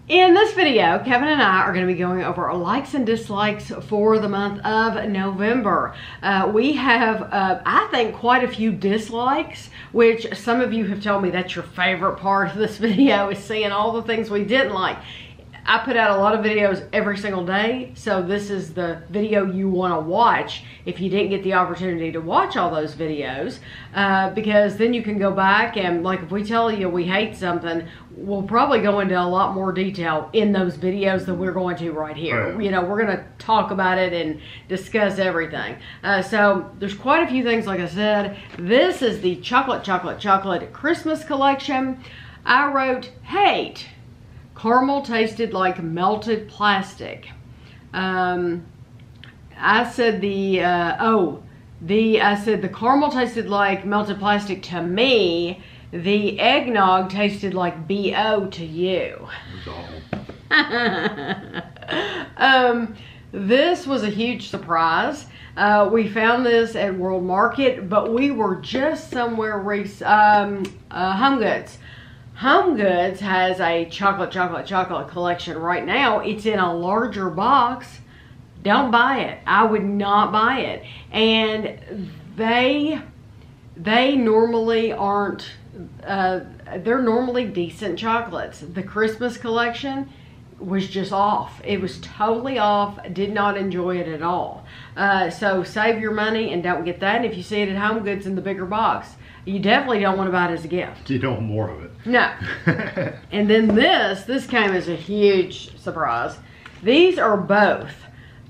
In this video, Kevin and I are going to be going over our likes and dislikes for the month of November. We have, I think, quite a few dislikes, which some of you have told me that's your favorite part of this video, is seeing all the things we didn't like. I put out a lot of videos every single day, so this is the video you want to watch if you didn't get the opportunity to watch all those videos, because then you can go back and, like, if we tell you we hate something, we'll probably go into a lot more detail in those videos than we're going to right here. You know, we're going to talk about it and discuss everything. So there's quite a few things, like I said. This is the chocolate Christmas collection. I wrote hate. Caramel tasted like melted plastic. I said the caramel tasted like melted plastic to me. The eggnog tasted like BO to you. This was a huge surprise. We found this at World Market, but we were just somewhere Home Goods. Home Goods has a chocolate collection right now. It's in a larger box. Don't buy it. I would not buy it. And they normally aren't, they're normally decent chocolates. The Christmas collection was just off. It was totally off. Did not enjoy it at all. So save your money and don't get that. And if you see it at Home Goods in the bigger box, you definitely don't want to buy it as a gift. You don't want more of it. No. And then this came as a huge surprise. These are both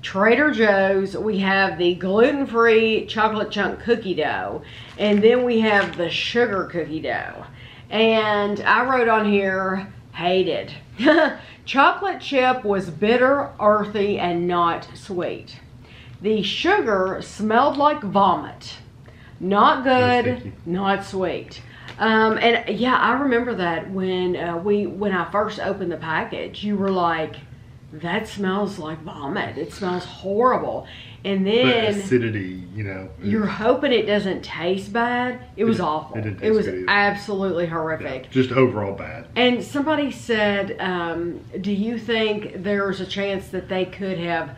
Trader Joe's. We have the gluten-free chocolate chunk cookie dough, and then we have the sugar cookie dough. And I wrote on here, hated. Chocolate chip was bitter, earthy, and not sweet. The sugar smelled like vomit. Not good, not sweet. And yeah, I remember that when I first opened the package, you were like, that smells like vomit. It smells horrible. And then the acidity, you know. You're hoping it doesn't taste bad. It was awful. It was absolutely horrific. Yeah, just overall bad. And somebody said, do you think there's a chance that they could have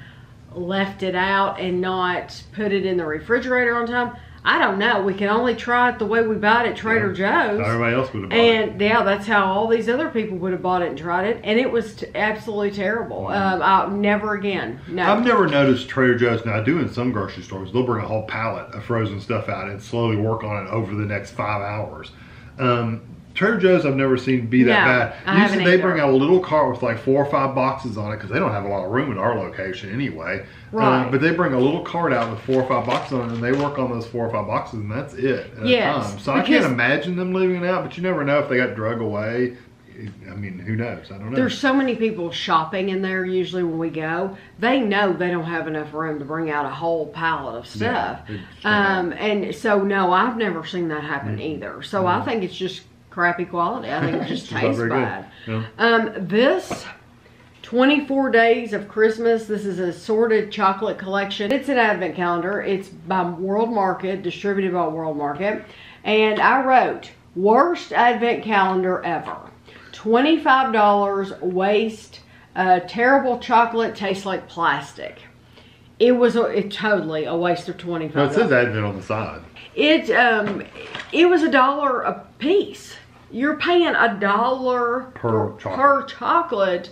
left it out and not put it in the refrigerator on time? I don't know. We can only try it the way we bought it at Trader Joe's. Everybody else would have bought it. And yeah, that's how all these other people would have bought it and tried it. And it was absolutely terrible. I'll never again. No. I've never noticed Trader Joe's. Now I do in some grocery stores. They'll bring a whole pallet of frozen stuff out and slowly work on it over the next 5 hours. Trader Joe's I've never seen be that bad. Usually they bring out a little cart with like 4 or 5 boxes on it, because they don't have a lot of room at our location anyway. Right. But they bring a little cart out with 4 or 5 boxes on it, and they work on those 4 or 5 boxes, and that's it at a time. So I can't imagine them leaving it out, but you never know if they got drug away. I mean, who knows? I don't know. There's so many people shopping in there usually when we go. They know they don't have enough room to bring out a whole pallet of stuff. Yeah, and so, no, I've never seen that happen either. So I think it's just crappy quality. I think it just tastes bad. Yeah. This 24 Days of Christmas, this is a assorted chocolate collection. It's an advent calendar. It's by World Market, distributed by World Market. And I wrote, worst advent calendar ever. $25 waste, terrible chocolate, tastes like plastic. It was totally a waste of $25. No, it says advent on the side. It was $1 a piece. You're paying $1 per chocolate,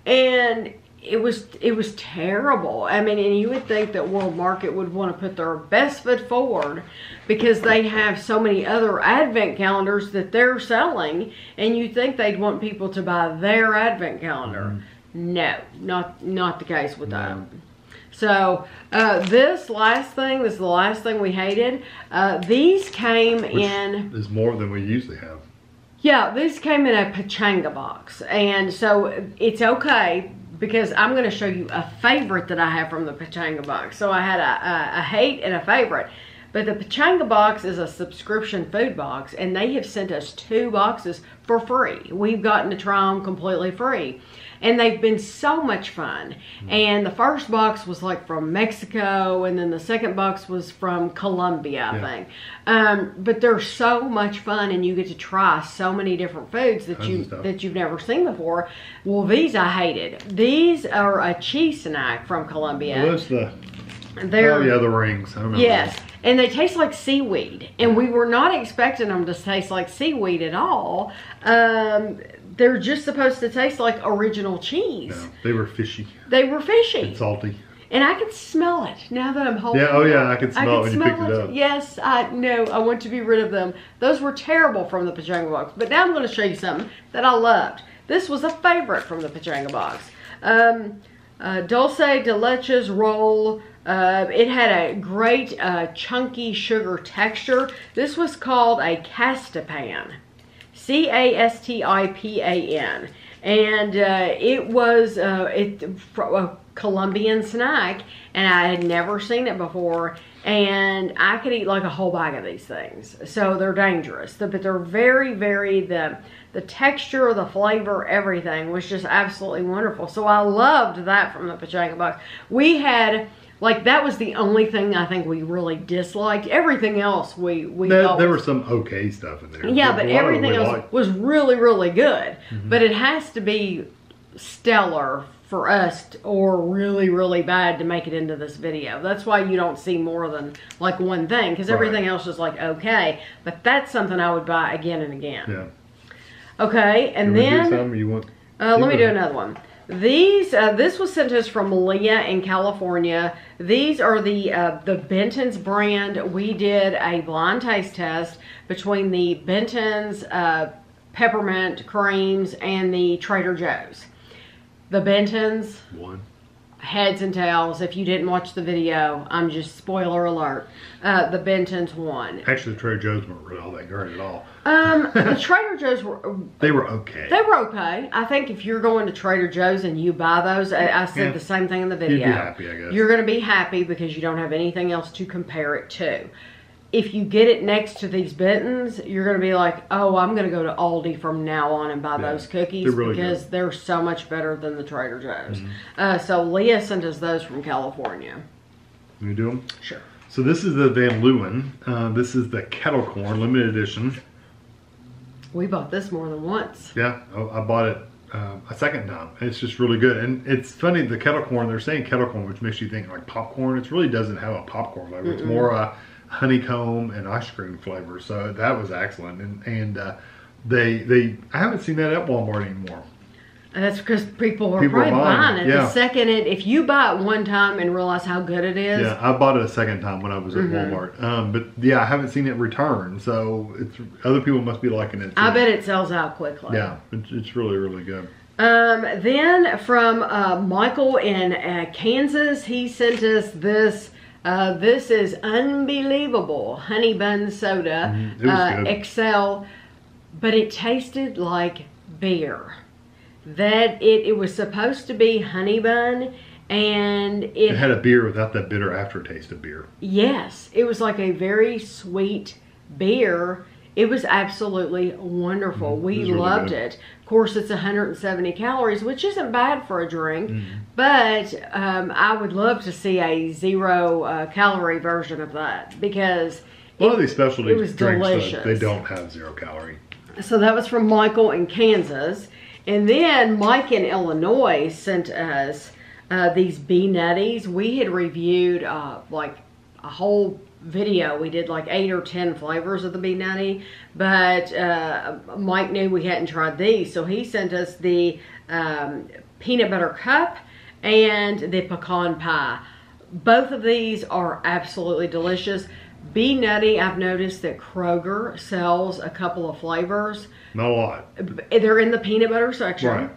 and it was terrible. I mean, and you would think that World Market would want to put their best foot forward, because they have so many other advent calendars that they're selling, and you think they'd want people to buy their advent calendar. No, not the case with that. So this is the last thing we hated. These came in. Is more than we usually have. Yeah, this came in a Panga Box, and so it's okay, because I'm going to show you a favorite that I have from the Panga Box. So I had a hate and a favorite. But the Panga Box is a subscription food box, and they have sent us 2 boxes for free. We've gotten to try them completely free. And they've been so much fun. And the first box was like from Mexico, and then the second box was from Colombia, I think. But they're so much fun, and you get to try so many different foods that you've never seen before. Well, these I hated. These are a cheese snack from Colombia. What's the? The rings. I remember. Yes, and they taste like seaweed, and we were not expecting them to taste like seaweed at all. They're just supposed to taste like original cheese. No, they were fishy. They were fishy. And salty. And I can smell it now that I'm holding it. I can smell it when you picked it up. Yes, I want to be rid of them. Those were terrible from the Panga Box. But now I'm going to show you something that I loved. This was a favorite from the Panga Box. Dulce de leches roll. It had a great chunky sugar texture. This was called a castapan. Castipan. And it was a Colombian snack, and I had never seen it before, and I could eat like a whole bag of these things. So they're dangerous, but they're very, very, the texture, the flavor, everything was just absolutely wonderful. So I loved that from the Panga Box. We had, like, that was the only thing I think we really disliked. Everything else we thought there was some okay stuff in there. Yeah, but everything else was really, really good. But it has to be stellar for us or really, really bad to make it into this video. That's why you don't see more than like one thing, because everything else is like okay. But that's something I would buy again and again. Yeah. Okay, and then let me do another one. These, this was sent to us from Leah in California. These are the Benton's brand. We did a blind taste test between the Benton's peppermint creams and the Trader Joe's. The Benton's one. Heads and tails. If you didn't watch the video, I'm just spoiler alert. The Benton's won. Actually, the Trader Joe's weren't really all that great at all. The Trader Joe's were. They were okay. They were okay. I think if you're going to Trader Joe's and you buy those, I said the same thing in the video. You'd be happy, I guess. You're going to be happy because you don't have anything else to compare it to. If you get it next to these Benton's, you're going to be like, oh, I'm going to go to Aldi from now on and buy those cookies because they're so much better than the Trader Joe's. So Leah sent us those from California. Can we do them? Sure. So this is the Van Leeuwen. This is the kettle corn limited edition. We bought this more than once. Yeah, I bought it a second time. It's just really good. And it's funny, the kettle corn, they're saying kettle corn, which makes you think like popcorn. It really doesn't have a popcorn flavor. It's more honeycomb and ice cream flavor. So that was excellent. And I haven't seen that at Walmart anymore. And that's because people are probably buying it. The second if you buy it one time and realize how good it is. Yeah, I bought it a second time when I was at Walmart. But yeah, I haven't seen it return. So other people must be liking it too. I bet it sells out quickly. Yeah, it's really, really good. Then from Michael in Kansas, he sent us this. This is unbelievable honey bun soda. It was good. Excel, but it tasted like beer. That it was supposed to be honey bun, and it had a beer without that bitter aftertaste of beer. Yes, it was like a very sweet beer. It was absolutely wonderful. We loved it. Of course, it's 170 calories, which isn't bad for a drink, but I would love to see a 0 calorie version of that because a lot of these specialty drinks, delicious. They don't have 0 calorie. So that was from Michael in Kansas. And then Mike in Illinois sent us these Bee Nutties. We had reviewed like a whole video. We did like 8 or 10 flavors of the Bee Nutty, but Mike knew we hadn't tried these, so he sent us the peanut butter cup and the pecan pie. Both of these are absolutely delicious. Bee Nutty, I've noticed that Kroger sells a couple of flavors. Not a lot. They're in the peanut butter section. Right.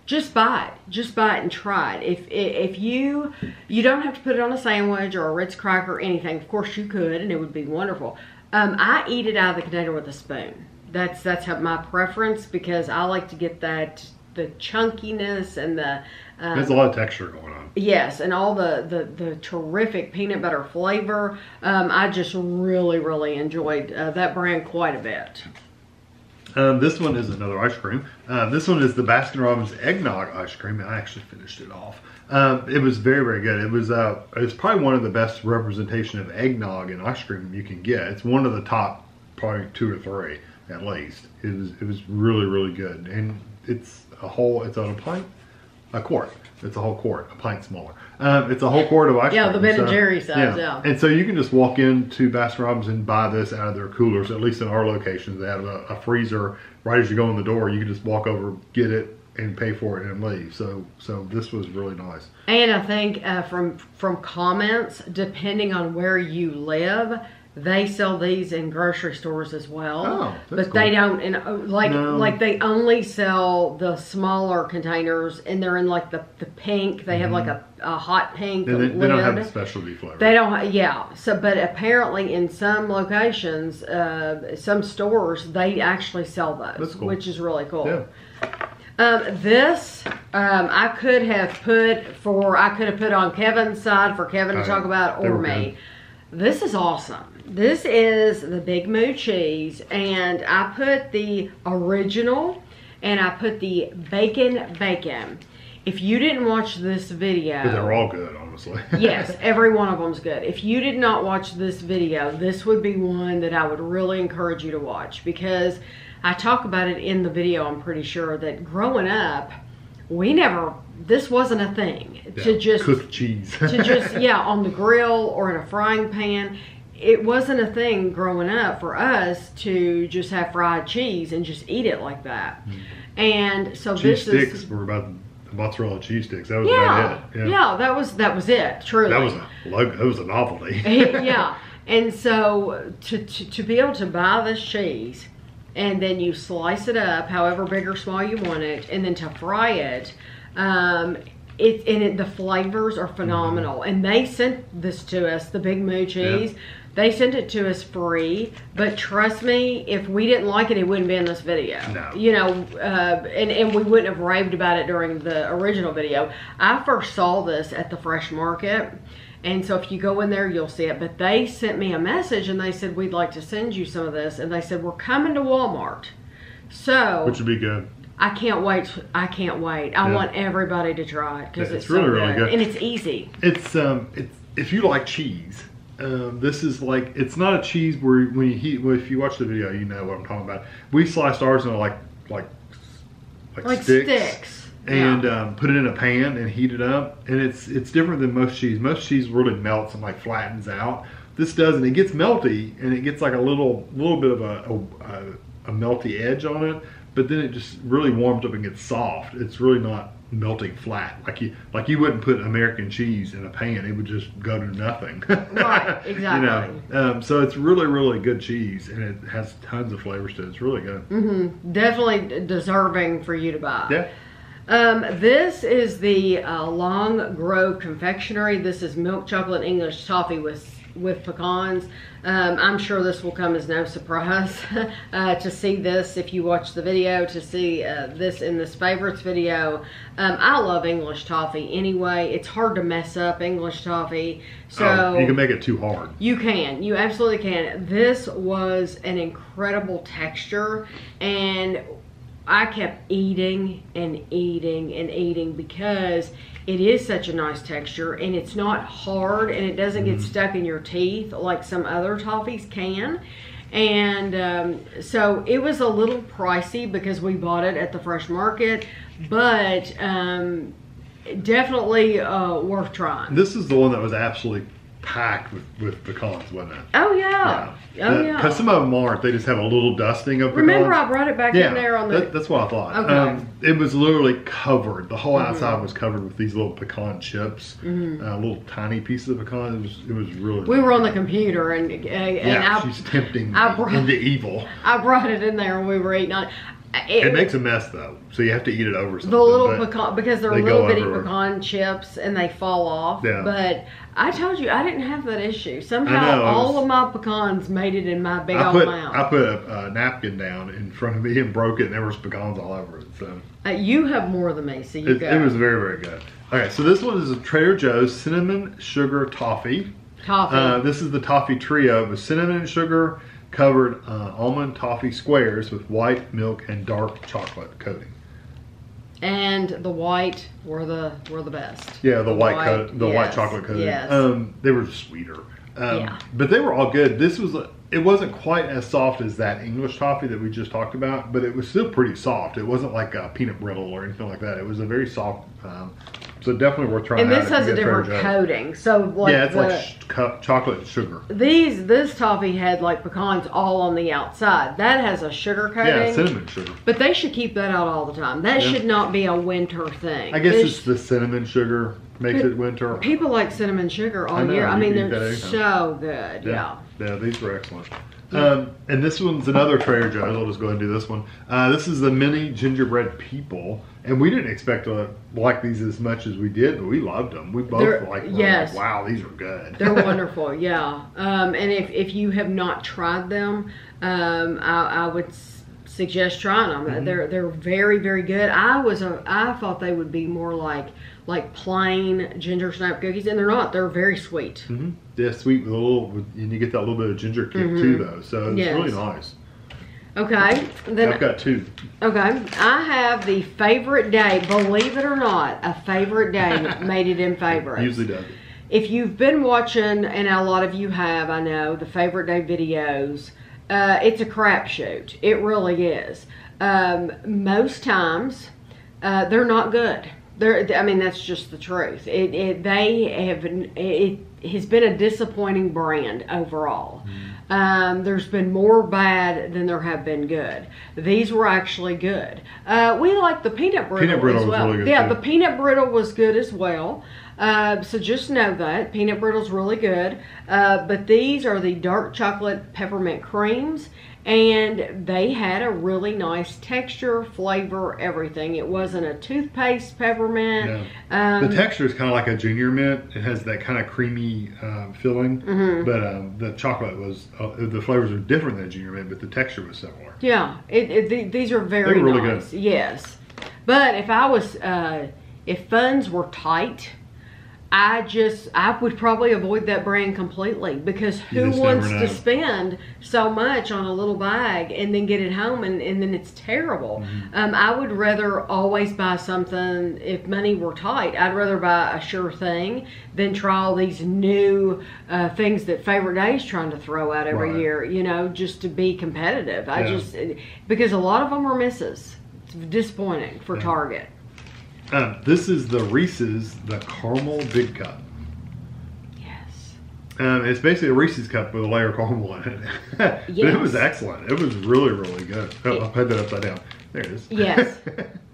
Just buy it. Just buy it and try it. If you don't have to put it on a sandwich or a Ritz cracker or anything. Of course you could, and it would be wonderful. I eat it out of the container with a spoon. That's my preference because I like to get that chunkiness and the there's a lot of texture going on. Yes, and all the terrific peanut butter flavor. I just really enjoyed that brand quite a bit. This one is another ice cream. This one is the Baskin Robbins Eggnog Ice Cream. I actually finished it off. It was very good. It was probably one of the best representation of eggnog in ice cream you can get. It's one of the top, probably 2 or 3 at least. It was really good, and it's on a pint, a quart. It's a whole quart, a pint smaller. It's a whole quart of ice cream. Yeah, the Ben and Jerry size, yeah. And so you can just walk into Baskin Robbins and buy this out of their coolers. At least in our locations, they have a freezer right as you go in the door. You can just walk over, get it, and pay for it and leave. So this was really nice. And I think from comments, depending on where you live, they sell these in grocery stores as well. Oh, but cool. They don't, like they only sell the smaller containers, and they're in like the pink. They have like a hot pink lid. They don't have the specialty flavor. They don't, yeah. So, but apparently in some locations, some stores, they actually sell those, that's cool. Which is really cool. Yeah. This I could have put on Kevin's side for Kevin to talk about, or me. Good. This is awesome. This is the Big Moo Cheese, and I put the original, and I put the bacon. If you didn't watch this video... But they're all good, honestly. Yes, every one of them's good. If you did not watch this video, this would be one that I would really encourage you to watch, because I talk about it in the video, I'm pretty sure, that growing up, this wasn't a thing. Yeah, to just cook cheese. On the grill or in a frying pan. It wasn't a thing growing up for us to just have fried cheese and just eat it like that. And so cheese sticks were about the mozzarella cheese sticks. That was about it. Yeah, that was it. Truly, that was a novelty. Yeah, and so to be able to buy this cheese, and then you slice it up however big or small you want it, and then to fry it. The flavors are phenomenal, and they sent this to us, the Big Moo Cheese. Yeah. They sent it to us free, but trust me, if we didn't like it, it wouldn't be in this video. No. You know, and we wouldn't have raved about it during the original video. I first saw this at the Fresh Market, and so if you go in there, you'll see it. But they sent me a message, and they said, we'd like to send you some of this, and they said, we're coming to Walmart. So, which would be good. I can't wait. I want everybody to try it because it's really, really good. And it's easy. It's if you like cheese, this is like, it's not a cheese where if you watch the video, you know what I'm talking about. We sliced ours into like sticks. And put it in a pan and heat it up, and it's different than most cheese. Most cheese really melts and like flattens out. This doesn't. It gets melty, and it gets like a little bit of a melty edge on it. But then it just really warms up and gets soft. It's really not melting flat. Like you wouldn't put American cheese in a pan. It would just go to nothing. Right, exactly. You know? So it's really good cheese, and it has tons of flavors to it. It's really good. Mm-hmm. Definitely deserving for you to buy. Yeah. This is the Long Grove Confectionery. This is milk chocolate English toffee with pecans. I'm sure this will come as no surprise to see this if you watch the video, to see this in this favorites video. I love English toffee anyway. It's hard to mess up English toffee. So you can make it too hard. You can. You absolutely can. This was an incredible texture, and I kept eating and eating and eating because it is such a nice texture, and it's not hard, and it doesn't get stuck in your teeth like some other toffees can. And so it was a little pricey because we bought it at the Fresh Market, but definitely worth trying. This is the one that was absolutely packed with pecans, wasn't it? Oh yeah. Because some of them aren't. They just have a little dusting of pecans. Remember, I brought it back in there on the... That's what I thought. Okay. It was literally covered. The whole outside was covered with these little pecan chips. Little tiny pieces of pecan. It was really... We were on the computer, and she's tempting me into evil. I brought it in there and we were eating on it. It makes a mess though, so you have to eat it over something. The little pecan, because they're little bitty pecan chips and they fall off. Yeah. But I told you I didn't have that issue. Somehow all of my pecans made it in my big old mouth. I put a napkin down in front of me and broke it, and there was pecans all over it. So you have more than me, so you go. It was very, very good. Okay, so this one is a Trader Joe's cinnamon sugar toffee. This is the toffee trio with cinnamon and sugar covered almond toffee squares with white milk and dark chocolate coating. And the white were the best. Yeah, the white chocolate coating. Yes. They were sweeter. But they were all good. It wasn't quite as soft as that English toffee that we just talked about, but it was still pretty soft. It wasn't like a peanut brittle or anything like that. It was a very soft. So definitely worth trying. And this has a different coating. So like it's like chocolate and sugar. This toffee had like pecans all on the outside. That has a sugar coating. Yeah, cinnamon sugar. But they should keep that out all the time. That should not be a winter thing. I guess it's the cinnamon sugar makes it winter. People like cinnamon sugar all year. I mean, they're so good. Yeah. Yeah, these were excellent. And this one's another Trader Joe's. I'll just go ahead and do this one. This is the mini gingerbread people. And we didn't expect to like these as much as we did, but we loved them. We both like wow, these are good. They're wonderful, yeah. And if you have not tried them, I would suggest trying them. They're very, very good. I thought they would be more like plain ginger snap cookies, and they're not. They're very sweet. Yeah, sweet with and you get that little bit of ginger kick too, though. So it's really nice. Okay, then I've got two. Okay, I have the favorite day. Believe it or not, a favorite day made it in favorites. Usually does. If you've been watching, and a lot of you have, I know, the favorite day videos, it's a crapshoot. It really is. Most times, they're not good. I mean, that's just the truth. It has been a disappointing brand overall. There's been more bad than there have been good. These were actually good. We like the peanut brittle as well. Was really good yeah, too. The peanut brittle was good as well. So just know that peanut brittle's really good. But these are the dark chocolate peppermint creams. And they had a really nice texture, flavor, everything. It wasn't a toothpaste peppermint. The texture is kind of like a Junior Mint. It has that kind of creamy filling. But the chocolate was, the flavors are different than Junior Mint, but the texture was similar. Yeah, these are very really nice. Good. Yes. But if I was, if funds were tight, I would probably avoid that brand completely, because who wants to spend so much on a little bag and then get it home and then it's terrible. I would rather always buy something, if money were tight, I'd rather buy a sure thing than try all these new things that Favorite Day's trying to throw out every year, you know, just to be competitive. Because a lot of them are misses. It's disappointing for Target. This is the Reese's, the Caramel Big Cup. Yes. It's basically a Reese's cup with a layer of caramel in it. But it was excellent. It was really, really good. I'll put that upside down. There it is. Yes.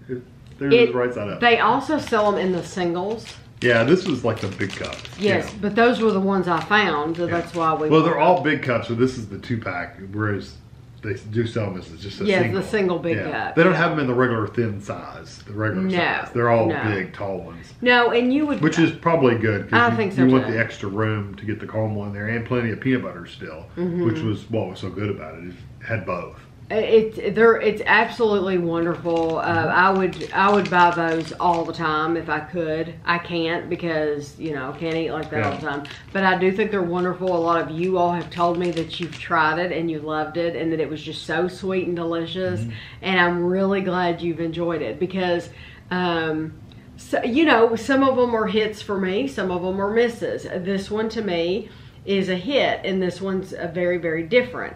There's the right side up. They also sell them in the singles. Yeah, this was like the big cup. Yes, but those were the ones I found, so that's why we... Well, they're all big cups, so this is the 2-pack, whereas... They do sell them as just a single. the single big cup. They don't have them in the regular thin size, the regular size. They're all big, tall ones. No, and you would... Which is probably good. I think so, you want the extra room to get the caramel in there and plenty of peanut butter still, which was what was so good about it. It had both. It's absolutely wonderful. I would buy those all the time if I could. I can't, because can't eat like that all the time. But I do think they're wonderful. A lot of you all have told me that you've tried it and you loved it, and that it was just so sweet and delicious. And I'm really glad you've enjoyed it, because some of them are hits for me, some of them are misses. This one to me is a hit, and this one's very, very different.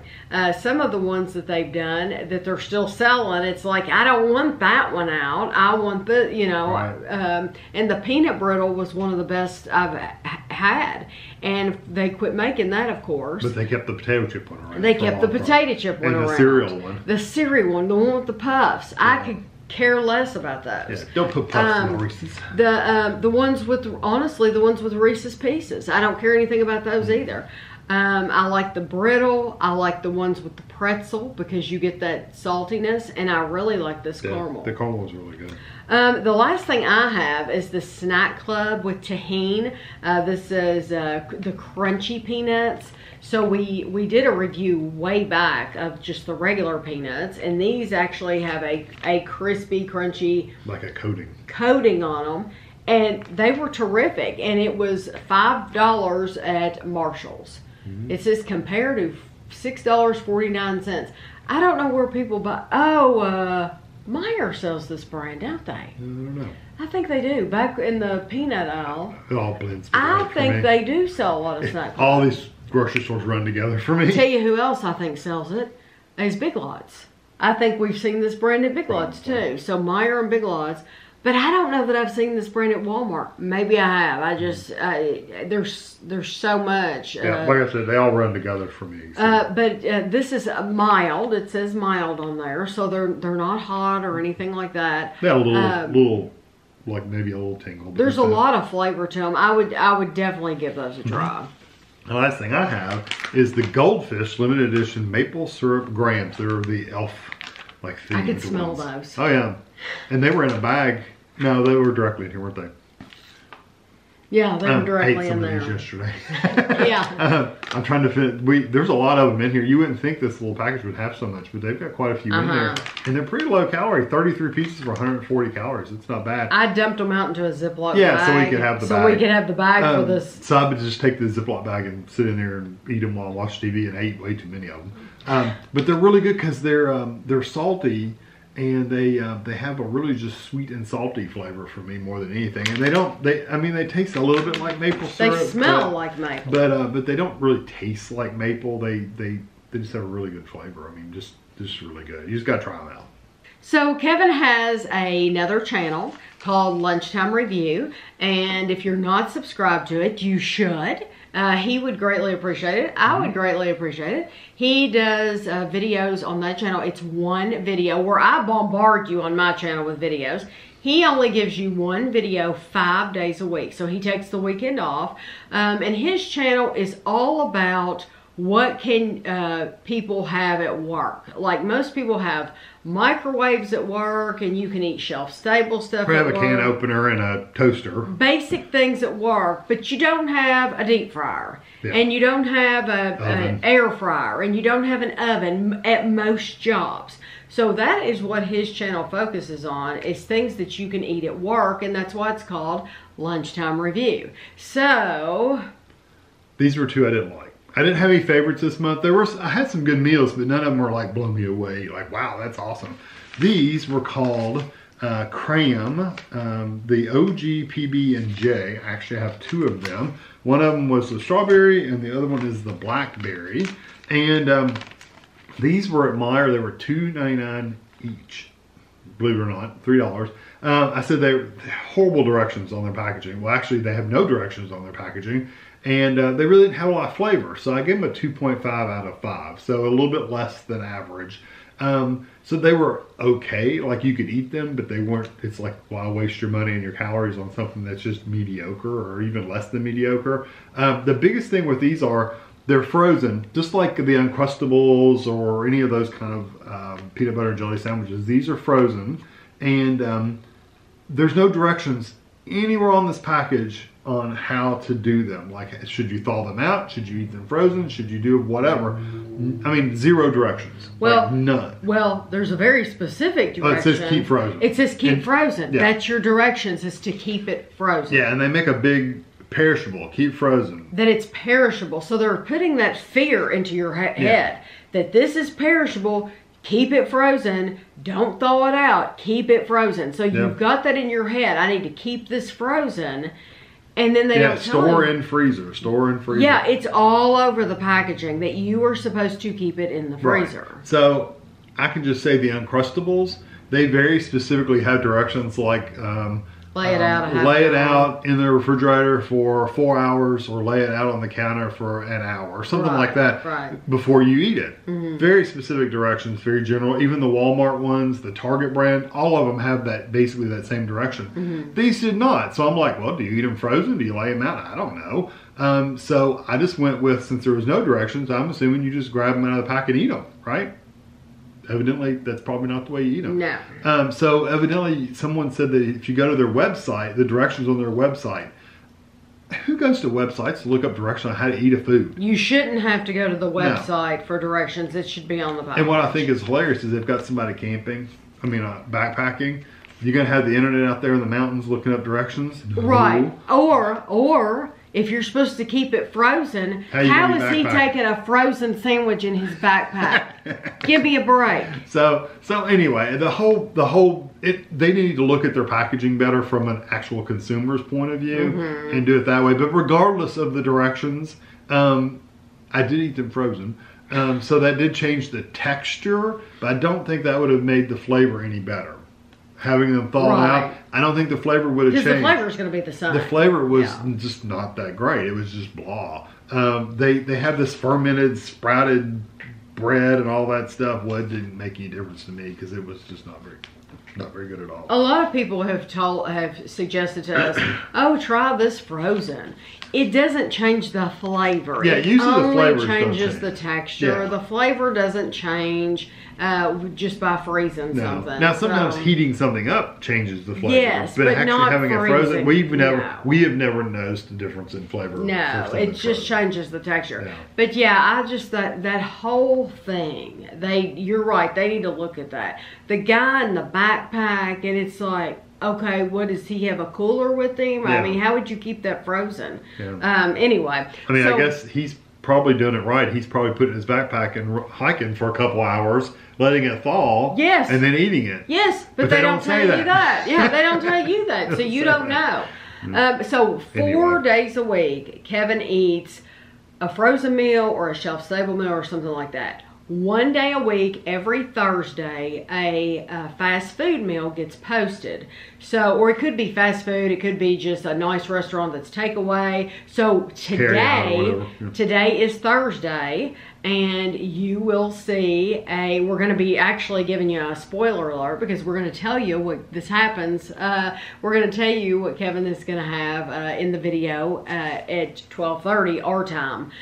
Some of the ones that they've done that they're still selling, it's like, I don't want that one out. I want the, and the peanut brittle was one of the best I've had. And they quit making that, of course. But they kept the potato chip one around. They kept the potato chip one around. And the cereal one. The cereal one, the one with the puffs. I could care less about those. Don't put puffs in Reese's. The ones with, honestly, the ones with Reese's Pieces. I don't care anything about those either. I like the brittle. I like the ones with the pretzel because you get that saltiness, and I really like this caramel. The caramel is really good. The last thing I have is the Snack Club with tahini. This is the crunchy peanuts. So we did a review way back of just the regular peanuts, and these actually have a crispy, crunchy, like a coating on them, and they were terrific. And it was $5 at Marshall's. It says compared to $6.49. I don't know where people buy. Meyer sells this brand, don't they? I don't know. I think they do. Back in the peanut aisle. It all blends together. I think for me. they do sell a lot of Snack Club. All these grocery stores run together for me. Tell you who else I think sells it is Big Lots. I think we've seen this brand at Big Lots too. So Meyer and Big Lots. But I don't know that I've seen this brand at Walmart. Maybe I have. I just, there's so much. Yeah, like I said, they all run together for me. So. But this is mild. It says mild on there. So they're not hot or anything like that. Yeah, a little, like maybe a little tingle. There's a lot of flavor to them. I would definitely give those a try. The last thing I have is the Goldfish limited edition maple syrup grams. They're the elf like themed I could smell ones. those. Oh yeah, and they were in a bag. No, they were directly in here, weren't they? Yeah, they were directly in there. I ate some of these yesterday. Yeah. I'm trying to fit. There's a lot of them in here. You wouldn't think this little package would have so much, but they've got quite a few in there, and they're pretty low calorie. 33 pieces for 140 calories. It's not bad. I dumped them out into a Ziploc bag. Yeah, so we could have the bag. So we could have the bag for this. So I would just take the Ziploc bag and sit in there and eat them while I watch TV, and I ate way too many of them. But they're really good because they're salty. And they have a really just sweet and salty flavor for me more than anything. And they taste a little bit like maple syrup. They smell like maple. But they don't really taste like maple. They just have a really good flavor. I mean, just really good. You just got to try them out. So Kevin has another channel called Lunchtime Review. And if you're not subscribed to it, you should. He would greatly appreciate it. I would greatly appreciate it. He does videos on that channel. It's one video where I bombard you on my channel with videos. He only gives you one video 5 days a week. So he takes the weekend off. And his channel is all about what can people have at work. Like most people have microwaves at work, and you can eat shelf-stable stuff. We have a can opener and a toaster. Basic things at work, but you don't have a deep fryer, and you don't have an air fryer, and you don't have an oven at most jobs. So that is what his channel focuses on, is things that you can eat at work, and that's why it's called Lunchtime Review. So these were two I didn't like. I didn't have any favorites this month. I had some good meals, but none of them were like blow me away. Like, wow, that's awesome. These were called Cram, the OG, PB, and J. I actually have two of them. One of them was the strawberry, and the other one is the blackberry. And these were at Meijer. They were $2.99 each. Believe it or not, $3. I said they were horrible directions on their packaging. Well, actually, they have no directions on their packaging. And they really didn't have a lot of flavor. So I gave them a 2.5 out of 5. So a little bit less than average. So they were okay. Like you could eat them, but they weren't. It's like, why waste your money and your calories on something that's just mediocre or even less than mediocre. The biggest thing with these are they're frozen. Just like the Uncrustables or any of those kind of peanut butter and jelly sandwiches. These are frozen. And there's no directions anywhere on this package on how to do them. Like, should you thaw them out? Should you eat them frozen? Should you do whatever? I mean, zero directions. Well, like none. Well, there's a very specific direction. Oh, it says keep frozen. It says keep frozen. Yeah. That's your directions, is to keep it frozen. Yeah, and they make a big perishable, keep frozen. That it's perishable. So they're putting that fear into your head that this is perishable. Keep it frozen. Don't thaw it out. Keep it frozen. So you've got that in your head. I need to keep this frozen. And then they don't tell store in freezer. Store in freezer. Yeah, it's all over the packaging that you are supposed to keep it in the freezer. Right. So I can just say the Uncrustables, they very specifically have directions like lay it out in the refrigerator for 4 hours, or lay it out on the counter for an hour, or something like that before you eat it. Very specific directions, very general. Even the Walmart ones, the Target brand, all of them have that, basically that same direction. These did not. So I'm like, well, do you eat them frozen? Do you lay them out? I don't know. So I just went with, since there was no directions, I'm assuming you just grab them out of the pack and eat them, right? Evidently, that's probably not the way you eat them. No. So evidently, someone said that if you go to their website, the directions on their website, who goes to websites to look up directions on how to eat a food? You shouldn't have to go to the website for directions. It should be on the package. And what I think is hilarious is they've got somebody camping, backpacking. You're going to have the internet out there in the mountains looking up directions? No. Right. Or if you're supposed to keep it frozen, how is he taking a frozen sandwich in his backpack? Give me a break. So anyway, they need to look at their packaging better from an actual consumer's point of view and do it that way. But regardless of the directions, I did eat them frozen. So that did change the texture, but I don't think that would have made the flavor any better. Having them thawed out, I don't think the flavor would have changed. Because the flavor is going to be the same. The flavor was just not that great. It was just blah. They have this fermented, sprouted bread and all that stuff. Well, it didn't make any difference to me because it was just not very good at all. A lot of people have suggested to us, oh, try this frozen. It doesn't change the flavor. Yeah, usually the flavor changes the texture. Yeah. The flavor doesn't change just by freezing something. Now, sometimes heating something up changes the flavor. Yes, but actually not having freezing. it frozen, we have never noticed the difference in flavor. No, it just changes the texture. Yeah. But yeah, I just that whole thing. You're right. They need to look at that. The guy in the backpack, and it's like, okay, what does he have, a cooler with him? Yeah. I mean, how would you keep that frozen? Yeah. Anyway. I mean, I guess he's probably doing it right. He's probably putting his backpack and hiking for a couple hours, letting it thaw. Yes. And then eating it. Yes, but they don't tell you that. Yeah, they don't tell you that. So you don't know. So 4 days a week, Kevin eats a frozen meal or a shelf-stable meal or something like that. 1 day a week, every Thursday, a fast food meal gets posted. So, or it could be fast food, it could be just a nice restaurant that's takeaway. So today is Thursday, and you will see we're going to be actually giving you a spoiler alert because we're going to tell you what this happens. We're going to tell you what Kevin is going to have in the video at 12:30 our time.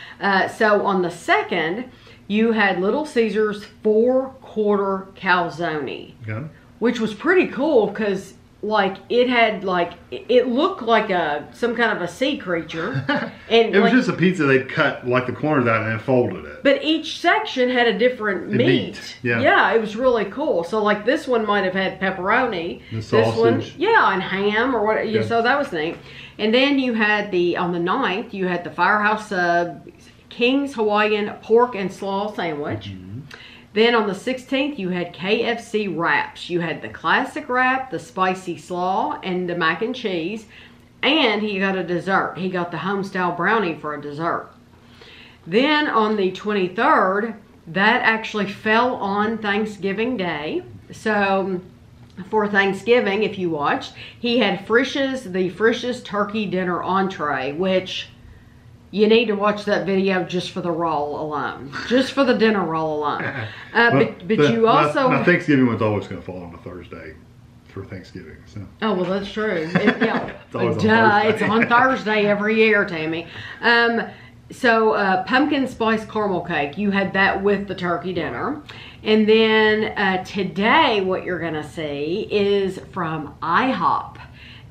So on the 2nd, you had Little Caesars 4-quarter calzone, which was pretty cool because it looked like some kind of a sea creature, and it was just a pizza they'd cut like the corners out and then folded it. But each section had a different meat. Yeah, it was really cool. So like this one might have had pepperoni, the sausage, and ham or what. Yeah. So that was neat. And then you had on the 9th, you had the Firehouse Sub King's Hawaiian pork and slaw sandwich. Then on the 16th, you had KFC wraps. You had the classic wrap, the spicy slaw, and the mac and cheese. And he got a dessert. He got the homestyle brownie for a dessert. Then on the 23rd, that actually fell on Thanksgiving Day. So for Thanksgiving, if you watched, he had the Frisch's turkey dinner entree, which you need to watch that video just for the roll alone. Just for the dinner roll alone. But you also... My Thanksgiving one's always going to fall on a Thursday for Thanksgiving. So. Oh, well, that's true. It's always on Thursday. It's on Thursday every year, Tammy. So pumpkin spice caramel cake. You had that with the turkey dinner. And then today what you're going to see is from IHOP.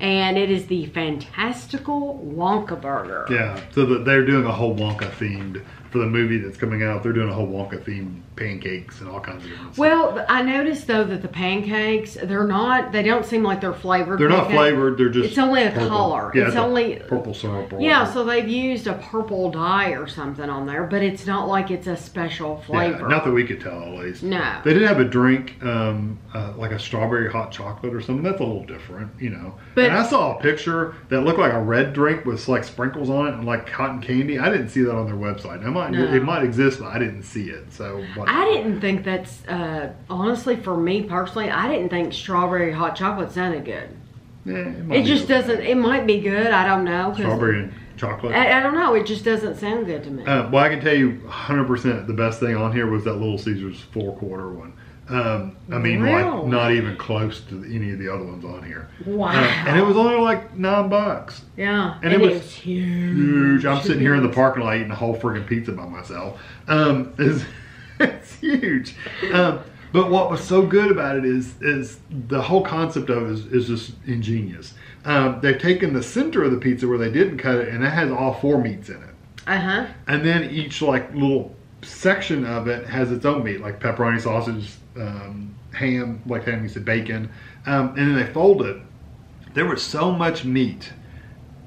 And it is the Fantastical Wonka Burger. Yeah, so they're doing a whole Wonka themed for the movie that's coming out. They're doing a whole Wonka themed pancakes and all kinds of different stuff. Well, I noticed though that the pancakes, they don't seem like they're flavored. They're not flavored, they're just it's only a purple. color. Yeah, it's only purple syrup. Yeah, so they've used a purple dye or something on there, but it's not like it's a special flavor. Yeah, not that we could tell at least. No. They did have a drink, like a strawberry hot chocolate or something. That's a little different, But and I saw a picture that looked like a red drink with like sprinkles on it and like cotton candy. I didn't see that on their website. It might exist, but I didn't see it. So I didn't think that's honestly, for me personally, I didn't think strawberry hot chocolate sounded good. Yeah, it just doesn't. It might be good. I don't know. Strawberry and chocolate. I don't know. It just doesn't sound good to me. Well, I can tell you 100% the best thing on here was that Little Caesars 4-quarter one. I mean, like not even close to any of the other ones on here. Wow. And it was only like $9. Yeah. And it was huge. I'm sitting here in the parking lot eating a whole freaking pizza by myself. It's huge. But what was so good about it is the whole concept of it is just ingenious. They've taken the center of the pizza where they didn't cut it, and that has all 4 meats in it. Uh-huh. And then each like little section of it has its own meat, like pepperoni, sausage, ham, like Tammy said, bacon. And then they fold it. There was so much meat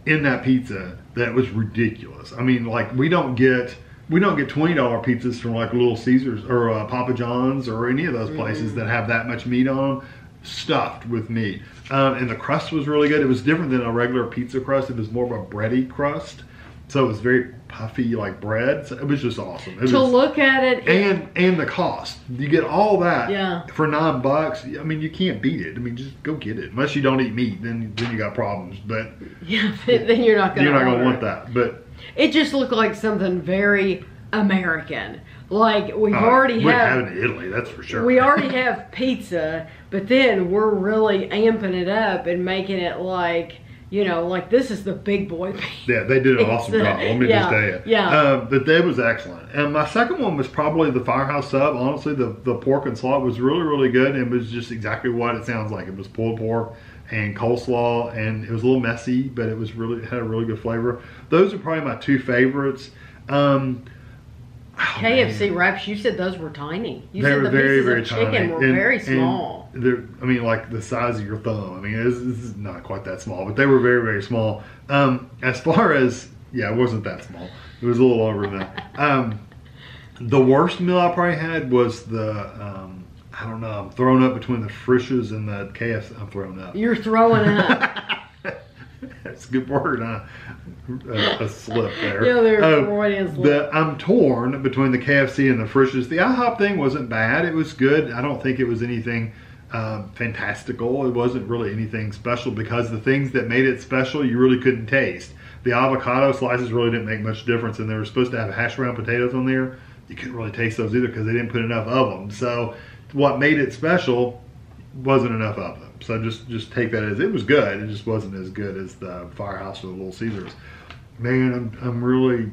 in that pizza that was ridiculous. I mean, like we don't get $20 pizzas from like Little Caesars or Papa John's or any of those places that have that much meat on them, stuffed with meat. And the crust was really good. It was different than a regular pizza crust. It was more of a bready crust. So it was very puffy like bread. So it was just awesome. Look at it. And the cost. You get all that for $9. I mean, you can't beat it. I mean, just go get it. Unless you don't eat meat, then you got problems. But then you're not going to want that. But it just looked like something very American. Like we've already have it in Italy, that's for sure. We already have pizza, but then we're really amping it up and making it like, you know, like this is the big boy pizza. Yeah, they did an awesome job. Let me just tell you. Yeah. But that was excellent. And my second one was probably the Firehouse Sub. Honestly, the pork and slaw was really, really good. And it was just exactly what it sounds like. It was pulled pork and coleslaw, and it was a little messy, but it had a really good flavor. Those are probably my 2 favorites. KFC wraps, you said those were tiny. You they said were the very, pieces very of chicken were very small. I mean, like the size of your thumb. I mean, this is not quite that small, but they were very, very small. As far as, it wasn't that small. It was a little over than that. The worst meal I probably had was the, I don't know, I'm throwing up between the Frisch's and the KFC. I'm throwing up. You're throwing up. That's a good word, huh? A slip there. Yeah, there's Freudian slip. I'm torn between the KFC and the Frisch's. The IHOP thing wasn't bad. It was good. I don't think it was anything fantastical. It wasn't really anything special because the things that made it special you really couldn't taste. The avocado slices really didn't make much difference, and they were supposed to have hash brown potatoes on there. You couldn't really taste those either because they didn't put enough of them. So what made it special wasn't enough of them. So just take that as, it was good. It just wasn't as good as the Firehouse or the Little Caesars. Man, I'm really,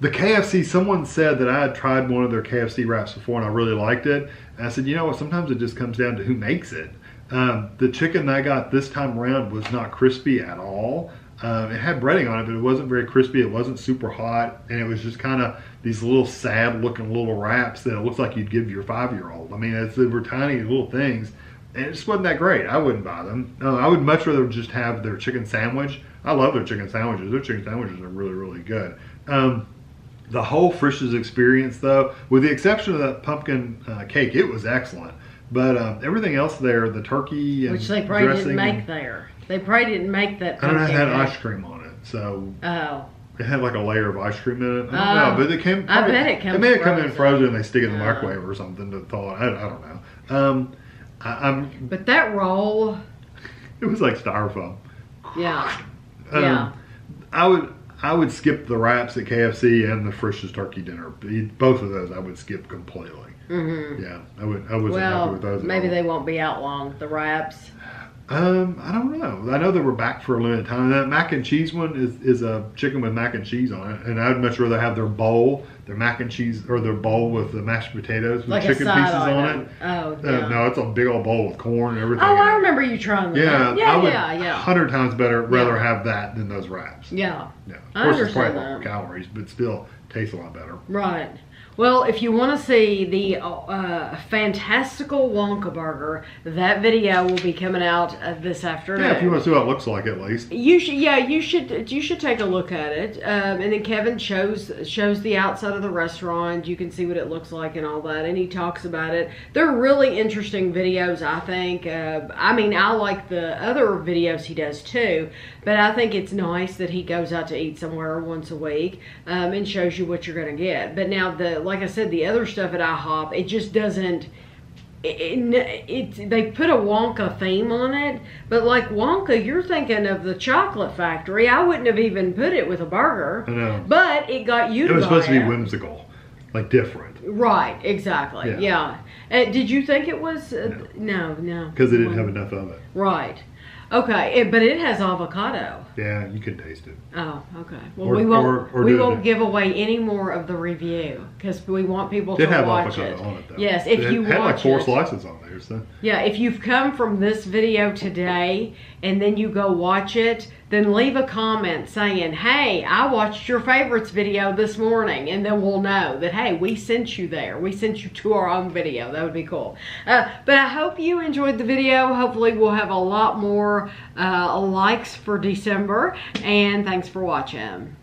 the KFC, someone said that I had tried one of their KFC wraps before and I really liked it. And I said, you know what, sometimes it just comes down to who makes it. The chicken I got this time around was not crispy at all. It had breading on it, but it wasn't very crispy. It wasn't super hot. And it was just kind of these little sad looking little wraps that it looks like you'd give your 5-year-old. I mean, they were tiny little things. And it just wasn't that great. I wouldn't buy them. I would much rather just have their chicken sandwich. I love their chicken sandwiches. Their chicken sandwiches are really, really good. The whole Frisch's experience, though, with the exception of that pumpkin cake, it was excellent. But everything else there, the turkey and which they probably didn't make there. They probably didn't make that pumpkin cake. And it had cake. ice cream on it. So it had like a layer of ice cream in it. I don't know, but it came. I bet it comes. It may have come in frozen and they stick it in the microwave or something to thaw it. I don't know. But that roll, it was like styrofoam. Yeah. I would skip the wraps at KFC and the Frisch's turkey dinner. Both of those I would skip completely. Mm-hmm. Yeah, I wasn't happy with those. Maybe they won't be out long. The wraps. I don't know. I know they were back for a limited time. That mac and cheese one is a chicken with mac and cheese on it, and I'd much rather have their bowl, their mac and cheese, or their bowl with the mashed potatoes with like chicken pieces on it. Oh, yeah. No, it's a big old bowl with corn and everything. Oh, I remember you trying that. Yeah, I would 100 times rather have that than those wraps. Yeah. Yeah. Of course, it's probably more calories, but still tastes a lot better. Right. Well, if you want to see the fantastical Wonka burger, that video will be coming out this afternoon. Yeah, if you want to see what it looks like, at least. You should take a look at it. And then Kevin shows the outside of the restaurant. You can see what it looks like and all that, and he talks about it. They're really interesting videos, I think. I mean, I like the other videos he does too, but I think it's nice that he goes out to eat somewhere once a week and shows you what you're going to get. But now like I said, the other stuff at IHOP, it just doesn't. They put a Wonka theme on it, but like Wonka, you're thinking of the chocolate factory. I wouldn't have even put it with a burger. I know. But it got you to buy it. It was supposed to be whimsical. like different. Right, exactly. Yeah. Did you think it was? No. Because they didn't have enough of it. Right. Okay, but it has avocado. Yeah, you can taste it. Oh, okay. Well, we won't give away any more of the review because we want people to watch it. Avocado on it, though. Yes, if you watch it had like 4 slices on there. So. Yeah, if you've come from this video today and then you go watch it, then leave a comment saying, hey, I watched your favorites video this morning, and then we'll know that, hey, we sent you there. We sent you to our own video. That would be cool. But I hope you enjoyed the video. Hopefully we'll have a lot more likes for December, and thanks for watching.